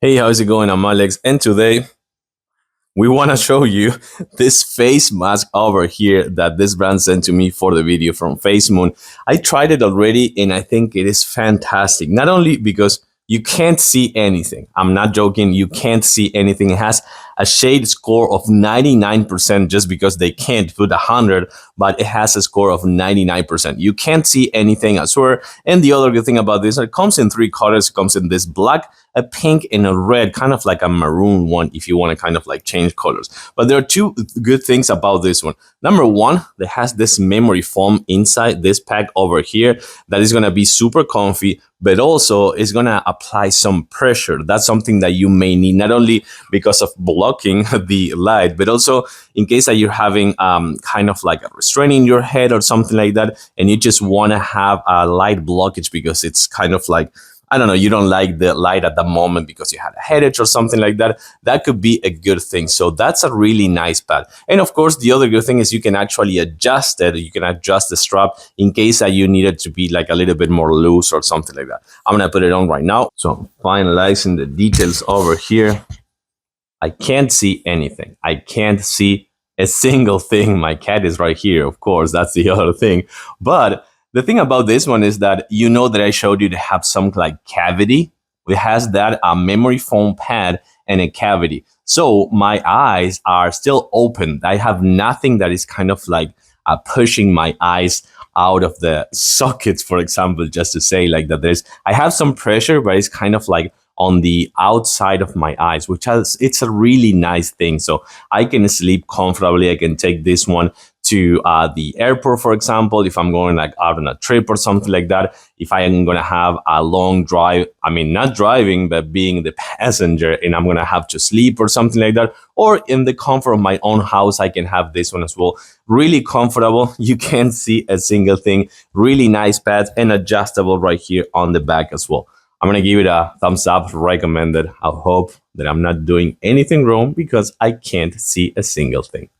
Hey, how's it going? I'm Alex, and today we want to show you this face mask over here that this brand sent to me for the video from Facemoon. I tried it already, and I think it is fantastic. Not only because you can't see anything. I'm not joking. You can't see anything. It has a shade score of 99% just because they can't put 100, but it has a score of 99%. You can't see anything, I swear. And the other good thing about this, it comes in three colors. It comes in this black, a pink, and a red, kind of like a maroon one if you want to kind of like change colors. But there are two good things about this one. Number one, it has this memory foam inside this pack over here that is going to be super comfy, but also it's going to apply some pressure. That's something that you may need, not only because of blocking the light, but also in case that you're having kind of like a restraint in your head or something like that, and you just want to have a light blockage because it's kind of like, I don't know, you don't like the light at the moment because you had a headache or something like that. That could be a good thing. So that's a really nice pad. And of course, the other good thing is you can actually adjust it. You can adjust the strap in case that you need it to be like a little bit more loose or something like that. I'm going to put it on right now. So finalizing the details over here. I can't see anything. I can't see a single thing. My cat is right here, of course. That's the other thing. But the thing about this one is that you know that I showed you to have some like cavity. It has that memory foam pad and a cavity. So my eyes are still open. I have nothing that is kind of like pushing my eyes out of the sockets, for example, just to say like that I have some pressure, but it's kind of like on the outside of my eyes, which has, it's a really nice thing. So I can sleep comfortably. I can take this one to the airport, for example, if I'm going like out on a trip or something like that. If I am going to have a long drive, I mean, not driving, but being the passenger, and I'm going to have to sleep or something like that, or in the comfort of my own house, I can have this one as well. Really comfortable. You can't see a single thing. Really nice pads and adjustable right here on the back as well. I'm going to give it a thumbs up, recommended. I hope that I'm not doing anything wrong because I can't see a single thing.